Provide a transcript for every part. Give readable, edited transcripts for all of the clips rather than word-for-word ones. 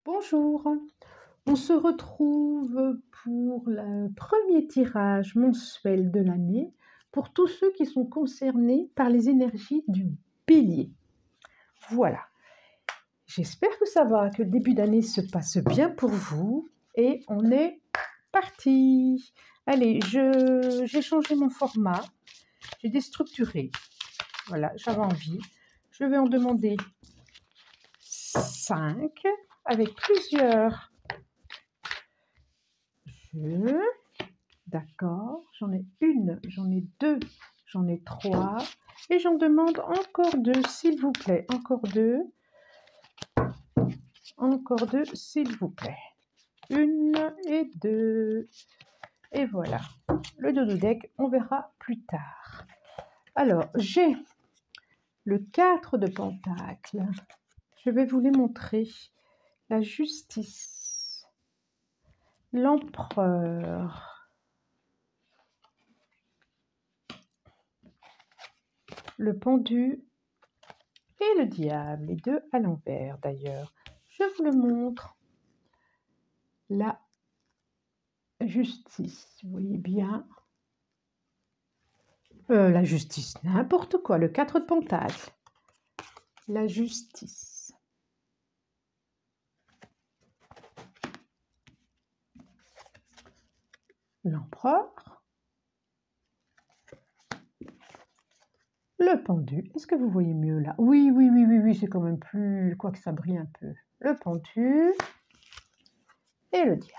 Bonjour, on se retrouve pour le premier tirage mensuel de l'année pour tous ceux qui sont concernés par les énergies du bélier. Voilà, j'espère que ça va, que le début d'année se passe bien pour vous et on est parti. Allez, j'ai changé mon format, j'ai déstructuré, voilà, j'avais envie. Je vais en demander 5 avec plusieurs jeux. D'accord, j'en ai une, j'en ai deux, j'en ai trois. Et j'en demande encore deux, s'il vous plaît. Encore deux, s'il vous plaît. Une et deux. Et voilà. Le dodo deck, on verra plus tard. Alors, j'ai le 4 de Pentacle. Je vais vous les montrer. La justice. L'empereur. Le pendu et le diable, les deux à l'envers d'ailleurs. Je vous le montre. La justice, vous voyez bien. La justice, n'importe quoi, le 4 de Pentacle. La justice. L'empereur. Le pendu. Est-ce que vous voyez mieux là? Oui, c'est quand même plus... Quoique ça brille un peu. Le pendu. Et le diable.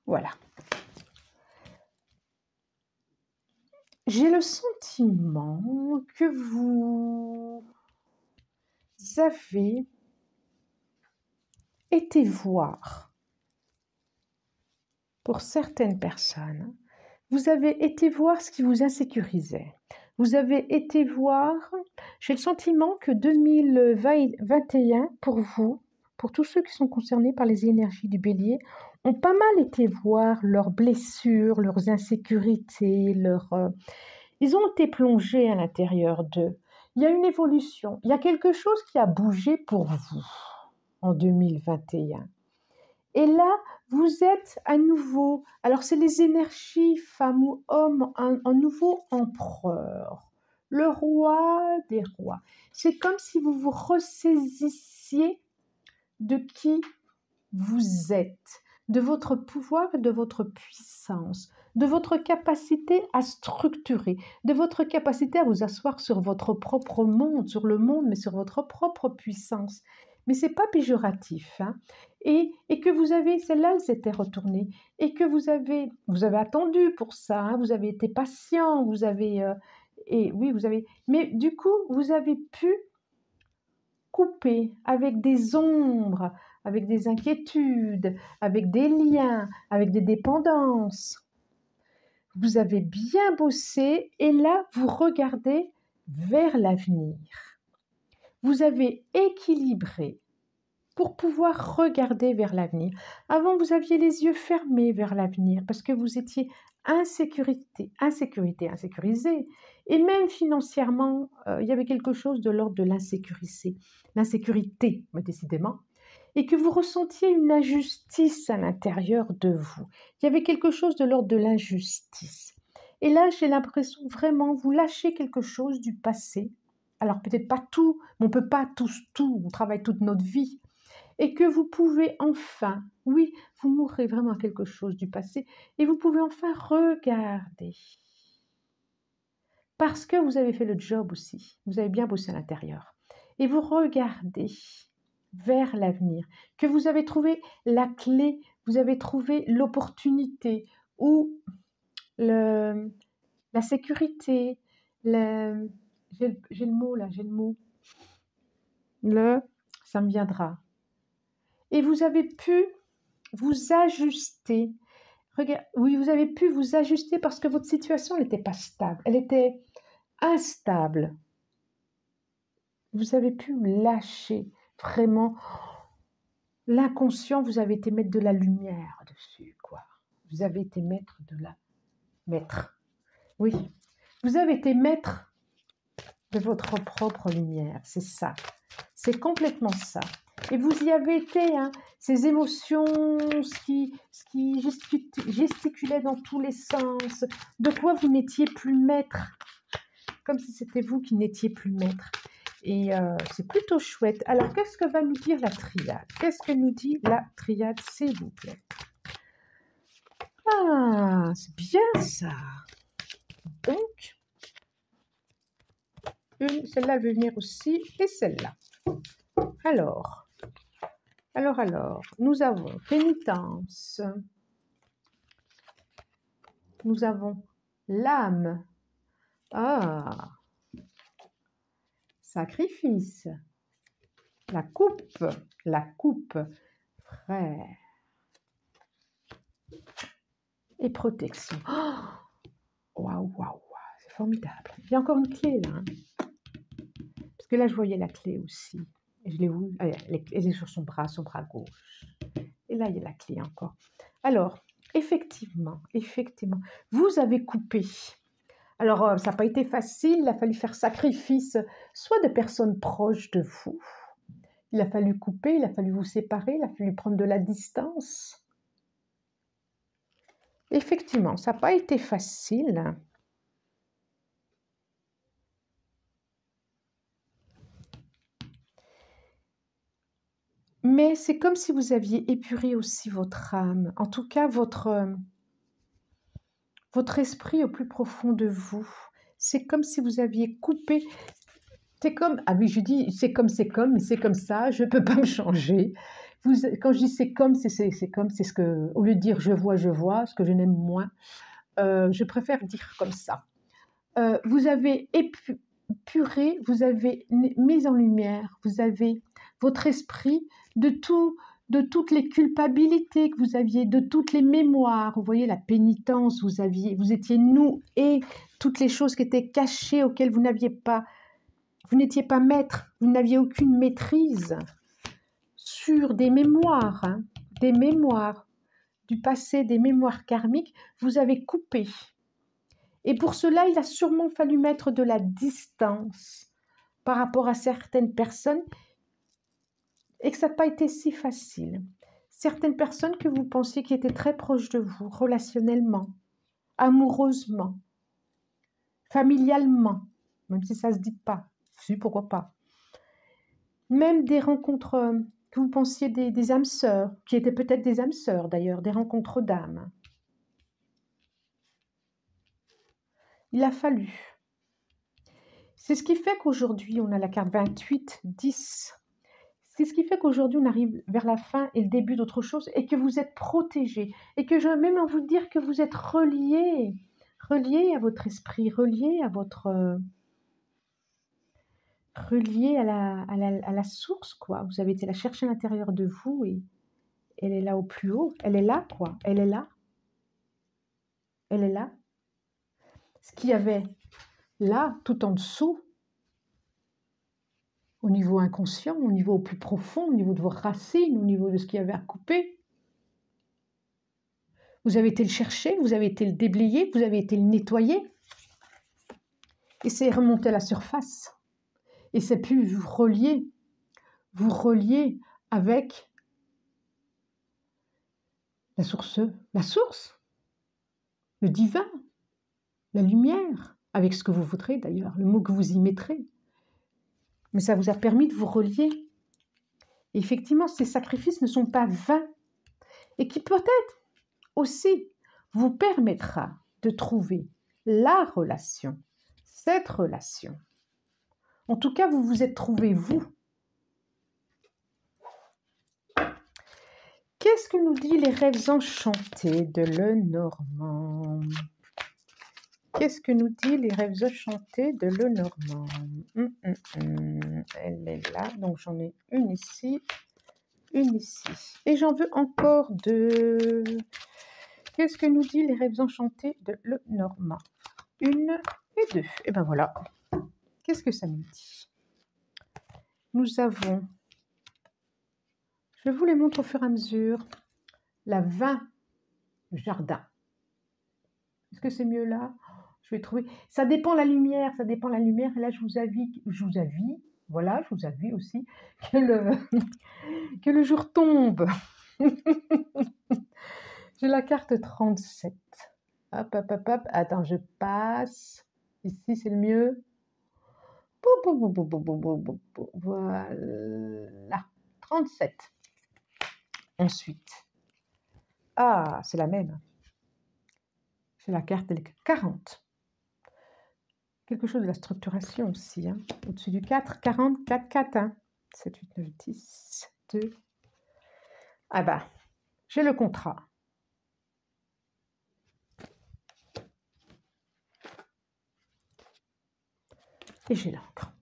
Voilà. J'ai le sentiment que vous avez été voir, pour certaines personnes, vous avez été voir ce qui vous insécurisait. Vous avez été voir, j'ai le sentiment que 2021, pour vous, pour tous ceux qui sont concernés par les énergies du bélier, ont pas mal été voir leurs blessures, leurs insécurités, ils ont été plongés à l'intérieur d'eux. Il y a une évolution, il y a quelque chose qui a bougé pour vous en 2021. Et là, vous êtes à nouveau, alors c'est les énergies femmes ou hommes, un nouveau empereur, le roi des rois. C'est comme si vous vous ressaisissiez de qui vous êtes, de votre pouvoir et de votre puissance, de votre capacité à structurer, de votre capacité à vous asseoir sur votre propre monde, sur le monde, mais sur votre propre puissance. Mais ce n'est pas péjoratif, hein. Et que vous avez, celle-là, elle s'était retournée, et que vous avez attendu pour ça, hein, vous avez été patient, vous avez, mais du coup, vous avez pu couper avec des ombres, avec des inquiétudes, avec des liens, avec des dépendances. Vous avez bien bossé et là, vous regardez vers l'avenir. Vous avez équilibré pour pouvoir regarder vers l'avenir. Avant, vous aviez les yeux fermés vers l'avenir parce que vous étiez insécurisé. Et même financièrement, il y avait quelque chose de l'ordre de l'insécurité, décidément, et que vous ressentiez une injustice à l'intérieur de vous. Il y avait quelque chose de l'ordre de l'injustice. Et là, j'ai l'impression vraiment, vous lâchez quelque chose du passé. Alors peut-être pas tout, mais on ne peut pas tous tout, on travaille toute notre vie. Et que vous pouvez enfin, oui, vous mourrez vraiment à quelque chose du passé, et vous pouvez enfin regarder. Parce que vous avez fait le job aussi, vous avez bien bossé à l'intérieur. Et vous regardez vers l'avenir, que vous avez trouvé la clé, vous avez trouvé l'opportunité ou la sécurité, j'ai le mot là, ça me viendra. Et vous avez pu vous ajuster. Oui, vous avez pu vous ajuster parce que votre situation n'était pas stable, elle était instable. Vous avez pu lâcher vraiment. L'inconscient, vous avez été mettre de la lumière dessus, quoi. Vous avez été maître. Oui, vous avez été maître de votre propre lumière, c'est ça. C'est complètement ça. Et vous y avez été, hein, ces émotions, ce qui gesticulait dans tous les sens, de quoi vous n'étiez plus maître, comme si c'était vous qui n'étiez plus maître. Et c'est plutôt chouette. Alors, qu'est-ce que va nous dire la triade? Qu'est-ce que nous dit la triade, s'il vous plaît? Ah, c'est bien ça. Donc, celle-là elle veut venir aussi, et celle-là. Alors, nous avons pénitence. Nous avons l'âme. Ah, sacrifice. La coupe, frère. Et protection. Waouh, waouh, c'est formidable. Il y a encore une clé là. Hein. Parce que là, je voyais la clé aussi. Et je l'ai vue. Elle est sur son bras gauche. Et là, il y a la clé encore. Alors, effectivement, vous avez coupé. Alors, ça n'a pas été facile. Il a fallu faire sacrifice, soit de personnes proches de vous. Il a fallu couper, il a fallu vous séparer, il a fallu prendre de la distance. Effectivement, ça n'a pas été facile. Mais c'est comme si vous aviez épuré aussi votre âme, en tout cas votre esprit au plus profond de vous. C'est comme si vous aviez coupé. C'est comme, ah oui, je dis c'est comme, mais c'est comme ça, je ne peux pas me changer. Quand je dis c'est comme, c'est comme, c'est ce que, au lieu de dire je vois, ce que je n'aime moins, je préfère dire comme ça. Vous avez épuré, vous avez mis en lumière, vous avez votre esprit de toutes les culpabilités que vous aviez, de toutes les mémoires. Vous voyez la pénitence, vous étiez noué, toutes les choses qui étaient cachées, auxquelles vous n'étiez pas maître, vous n'aviez aucune maîtrise sur des mémoires, hein, des mémoires du passé, des mémoires karmiques, vous avez coupé. Et pour cela, il a sûrement fallu mettre de la distance par rapport à certaines personnes et que ça n'a pas été si facile. Certaines personnes que vous pensiez qui étaient très proches de vous, relationnellement, amoureusement, familialement, même si ça ne se dit pas, si, pourquoi pas. Même des rencontres que vous pensiez des âmes sœurs, qui étaient peut-être des âmes sœurs d'ailleurs, des rencontres d'âmes. Il a fallu. C'est ce qui fait qu'aujourd'hui, on a la carte 28, 10. C'est ce qui fait qu'aujourd'hui, on arrive vers la fin et le début d'autre chose et que vous êtes protégé. Et que j'ai même envie de dire que vous êtes relié à votre esprit, relié à votre... relié à la source, quoi. Vous avez été la chercher à l'intérieur de vous et elle est là au plus haut. Elle est là, quoi. Elle est là. Elle est là. Ce qu'il y avait là, tout en dessous, au niveau inconscient, au niveau plus profond, au niveau de vos racines, au niveau de ce qu'il y avait à couper. Vous avez été le chercher, vous avez été le déblayer, vous avez été le nettoyer. Et c'est remonté à la surface. Et c'est pu vous relier avec la source, le divin, la lumière, avec ce que vous voudrez d'ailleurs, le mot que vous y mettrez. Mais ça vous a permis de vous relier. Et effectivement, ces sacrifices ne sont pas vains et qui peut-être aussi vous permettra de trouver la relation, cette relation. En tout cas, vous vous êtes trouvé vous. Qu'est-ce que nous dit les rêves enchantés de Lenormand? Qu'est-ce que nous dit les rêves enchantés de Lenormand? Elle est là, donc j'en ai une ici. Et j'en veux encore deux. Qu'est-ce que nous dit les rêves enchantés de Lenormand? Une et deux. Et ben voilà. Qu'est-ce que ça nous dit? Nous avons, je vous les montre au fur et à mesure, la 20, le jardin. Est-ce que c'est mieux là? Je vais trouver. Ça dépend la lumière, Et là, je vous avise, Voilà, je vous avoue aussi que que le jour tombe. J'ai la carte 37. Hop, hop, hop, hop. Attends, je passe. Ici, c'est le mieux. Voilà. 37. Ensuite. Ah, c'est la même. J'ai la carte 40. Quelque chose de la structuration aussi. Hein. Au-dessus du 4, 40, 4, 4. Hein. 7, 8, 9, 10, 2. Ah bah, j'ai le contrat. Et j'ai l'encre.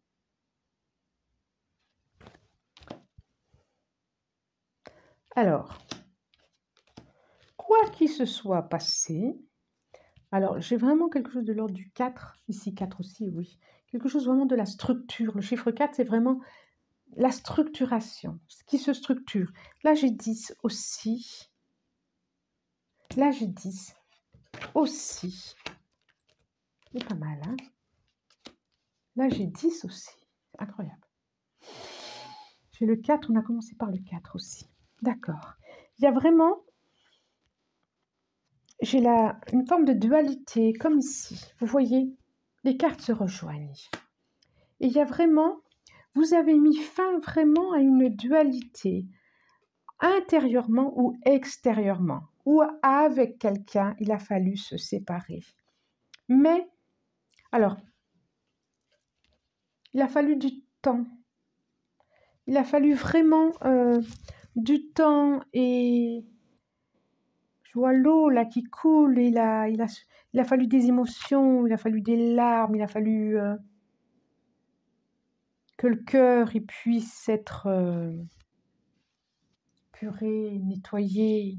Alors, quoi qu'il se soit passé, alors j'ai vraiment quelque chose de l'ordre du 4, ici 4 aussi, oui. Quelque chose vraiment de la structure. Le chiffre 4, c'est vraiment la structuration, ce qui se structure. Là, j'ai 10 aussi. Là, j'ai 10 aussi. C'est pas mal, hein? Là, j'ai 10 aussi. C'est incroyable. J'ai le 4, on a commencé par le 4 aussi. D'accord. Il y a vraiment, j'ai une forme de dualité, comme ici. Vous voyez, les cartes se rejoignent. Et il y a vraiment, vous avez mis fin vraiment à une dualité, intérieurement ou extérieurement, ou avec quelqu'un, il a fallu se séparer. Mais, alors, il a fallu du temps. Il a fallu vraiment du temps et je vois l'eau là qui coule. Il a fallu des émotions, il a fallu des larmes, il a fallu que le cœur il puisse être puré, nettoyé.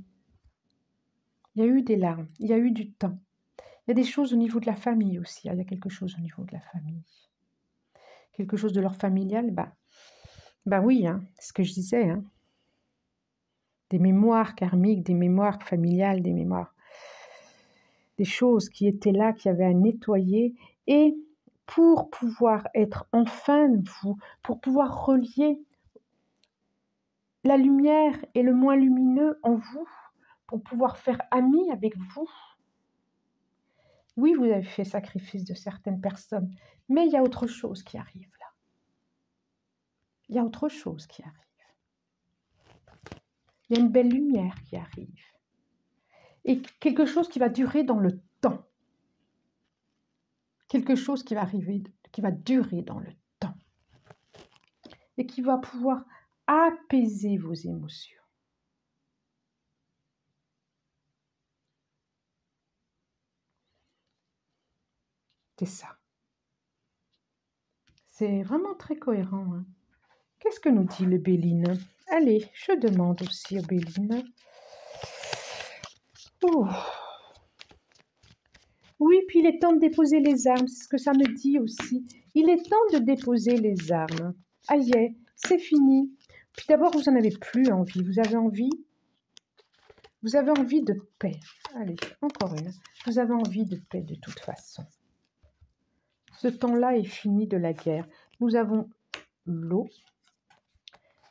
Il y a eu des larmes, il y a eu du temps. Il y a des choses au niveau de la famille aussi. Il y a quelque chose au niveau de la famille. Quelque chose de leur familial, bah oui, hein, c'est ce que je disais. Hein. Des mémoires karmiques, des mémoires familiales, des mémoires, des choses qui étaient là, qui avaient à nettoyer. Et pour pouvoir être enfin vous, pour pouvoir relier la lumière et le moins lumineux en vous, pour pouvoir faire ami avec vous. Oui, vous avez fait sacrifice de certaines personnes, mais il y a autre chose qui arrive là. Il y a autre chose qui arrive. Il y a une belle lumière qui arrive. Et quelque chose qui va durer dans le temps. Quelque chose qui va arriver, qui va durer dans le temps. Et qui va pouvoir apaiser vos émotions. C'est ça. C'est vraiment très cohérent. Hein. Qu'est-ce que nous dit le Béline? Allez, je demande aussi au Béline. Oh. Oui, puis il est temps de déposer les armes, c'est ce que ça me dit aussi. Il est temps de déposer les armes. Aïe, c'est fini. Puis d'abord, vous n'en avez plus envie. Vous avez envie de paix. Allez, encore une. Vous avez envie de paix de toute façon. Ce temps-là est fini de la guerre. Nous avons l'eau,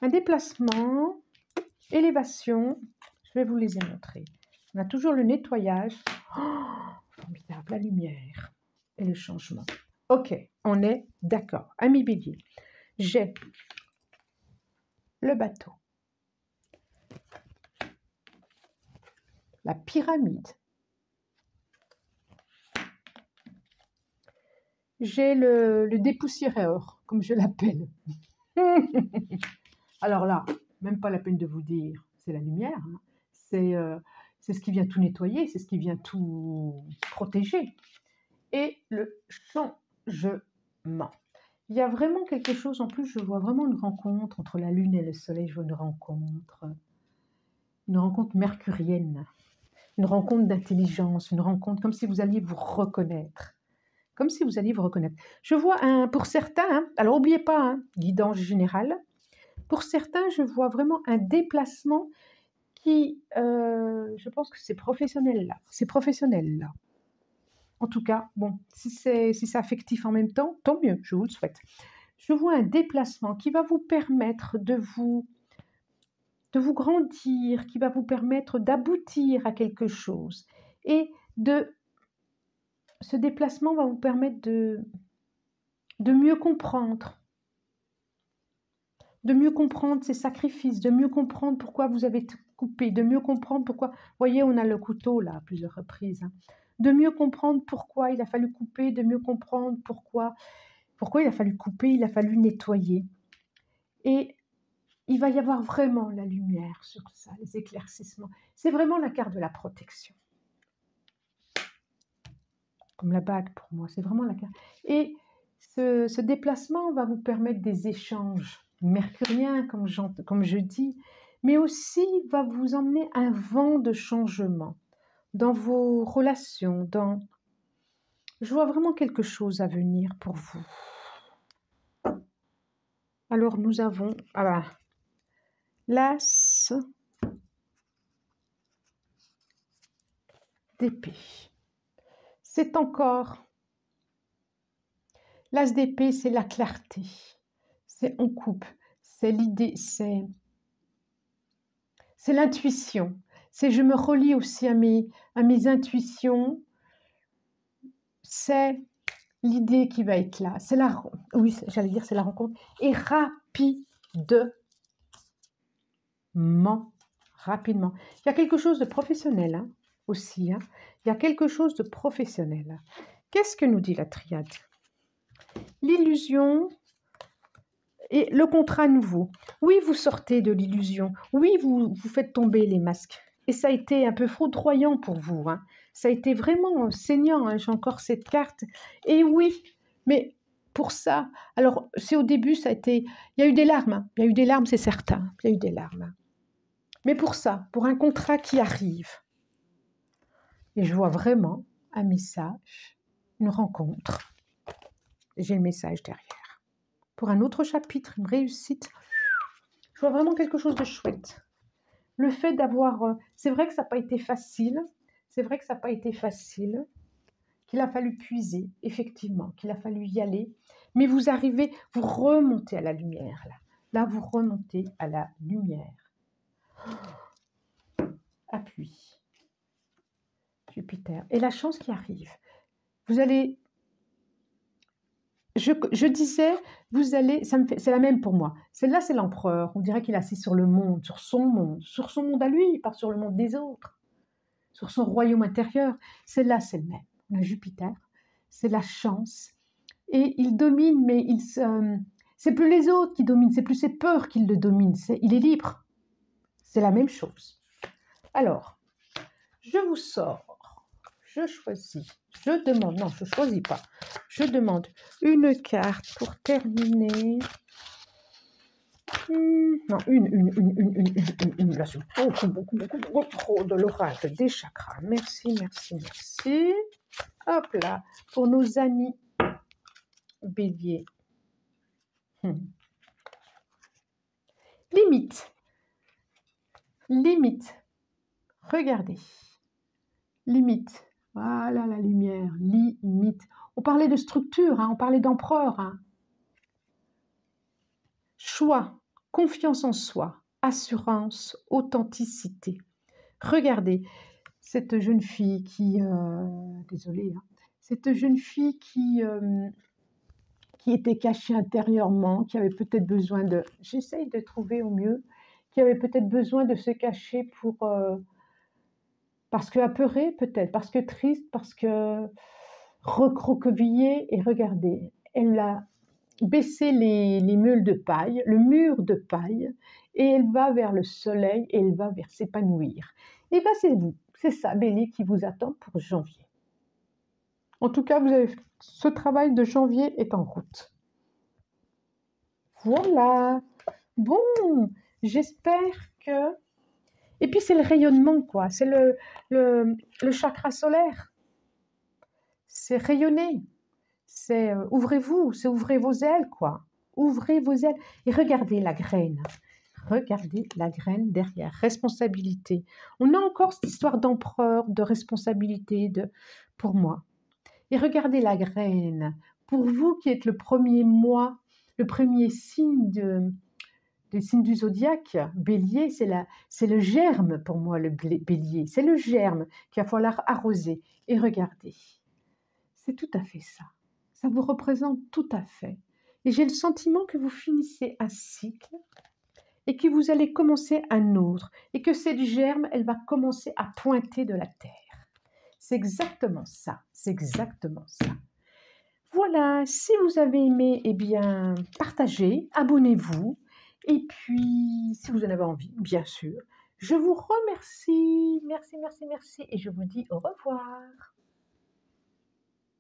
un déplacement, élévation. Je vais vous les montrer. On a toujours le nettoyage. Oh, formidable, la lumière et le changement. Ok, on est d'accord. Ami Bélier, j'ai le bateau, la pyramide, j'ai le dépoussiéreur, comme je l'appelle. Alors là, même pas la peine de vous dire, c'est la lumière. Hein. C'est ce qui vient tout nettoyer, c'est ce qui vient tout protéger. Et le changement. Il y a vraiment quelque chose, en plus, je vois vraiment une rencontre entre la Lune et le Soleil, je vois une rencontre mercurienne, une rencontre d'intelligence, une rencontre comme si vous alliez vous reconnaître. Comme si vous alliez vous reconnaître. Je vois pour certains, hein, alors n'oubliez pas, hein, guidance générale, pour certains, je vois vraiment un déplacement qui, je pense que c'est professionnel là. C'est professionnel là. En tout cas, bon, si c'est affectif en même temps, tant mieux, je vous le souhaite. Je vois un déplacement qui va vous permettre de vous grandir, qui va vous permettre d'aboutir à quelque chose. Et ce déplacement va vous permettre de mieux comprendre. De mieux comprendre ces sacrifices, de mieux comprendre pourquoi vous avez coupé, de mieux comprendre pourquoi... Vous voyez, on a le couteau là à plusieurs reprises. Hein. De mieux comprendre pourquoi il a fallu couper, de mieux comprendre pourquoi il a fallu couper, il a fallu nettoyer. Et il va y avoir vraiment la lumière sur ça, les éclaircissements. C'est vraiment la carte de la protection. Comme la bague pour moi, c'est vraiment la carte. Et ce déplacement va vous permettre des échanges mercuriens, comme je dis, mais aussi va vous emmener un vent de changement dans vos relations, Je vois vraiment quelque chose à venir pour vous. Alors nous avons l'as d'épée. C'est encore... L'as d'épée, c'est la clarté. C'est on coupe. C'est l'idée, c'est l'intuition. C'est je me relie aussi à mes intuitions. C'est l'idée qui va être là. C'est la... Oui, j'allais dire c'est la rencontre. Et rapidement. Rapidement. Il y a quelque chose de professionnel hein, aussi. Hein. Il y a quelque chose de professionnel. Qu'est-ce que nous dit la triade? L'illusion et le contrat nouveau. Oui, vous sortez de l'illusion. Oui, vous faites tomber les masques. Et ça a été un peu foudroyant pour vous. Hein. Ça a été vraiment saignant. Hein. J'ai encore cette carte. Et oui, mais pour ça, alors c'est au début, ça a été... Il y a eu des larmes. Hein. Il y a eu des larmes, c'est certain. Il y a eu des larmes. Mais pour ça, pour un contrat qui arrive, et je vois vraiment un message, une rencontre. J'ai le message derrière. Pour un autre chapitre, une réussite, je vois vraiment quelque chose de chouette. Le fait d'avoir... c'est vrai que ça n'a pas été facile. C'est vrai que ça n'a pas été facile. Qu'il a fallu puiser, effectivement. Qu'il a fallu y aller. Mais vous arrivez, vous remontez à la lumière. Là vous remontez à la lumière. Appui. Jupiter. Et la chance qui arrive. Vous allez... Je disais, vous allez, c'est la même pour moi. Celle-là, c'est l'empereur. On dirait qu'il est assis sur le monde, sur son monde à lui, pas sur le monde des autres, sur son royaume intérieur. Celle-là, c'est le même. On a Jupiter, c'est la chance. Et il domine, mais c'est plus les autres qui dominent, c'est plus ses peurs qui le dominent. Il est libre. C'est la même chose. Alors, je vous sors. Je choisis, je demande, non, je ne choisis pas, je demande une carte pour terminer. Non, une, là, c'est beaucoup trop de l'oracle des chakras. Merci. Hop là, pour nos amis béliers. Limite. Regardez. Limite. Voilà la lumière, limite. On parlait de structure, hein, on parlait d'empereur. Hein. Choix, confiance en soi, assurance, authenticité. Regardez, cette jeune fille qui... désolée, hein, cette jeune fille qui était cachée intérieurement, qui avait peut-être besoin de... J'essaye de trouver au mieux, qui avait peut-être besoin de se cacher pour... parce que apeurée peut-être, parce que triste, parce que recroquevillée. Et regardez, elle a baissé les meules de paille, le mur de paille, et elle va vers le soleil, et elle va vers s'épanouir. Et bien c'est vous, c'est ça, Bélier, qui vous attend pour janvier. En tout cas, ce travail de janvier est en route. Voilà. Bon, j'espère que... Et puis, c'est le rayonnement, quoi. C'est le chakra solaire. C'est rayonner. C'est ouvrez-vous, c'est ouvrez vos ailes, quoi. Ouvrez vos ailes. Et regardez la graine. Regardez la graine derrière. Responsabilité. On a encore cette histoire d'empereur, de responsabilité, pour moi. Et regardez la graine. Pour vous qui êtes le premier mois Le premier signe des signes du zodiaque, bélier, c'est le germe pour moi, le bélier. C'est le germe qu'il va falloir arroser. Et regardez, c'est tout à fait ça. Ça vous représente tout à fait. Et j'ai le sentiment que vous finissez un cycle et que vous allez commencer un autre. Et que cette germe, elle va commencer à pointer de la terre. C'est exactement ça. C'est exactement ça. Voilà, si vous avez aimé, eh bien, partagez, abonnez-vous. Et puis, si vous en avez envie, bien sûr, je vous remercie. Merci, merci, merci. Et je vous dis au revoir.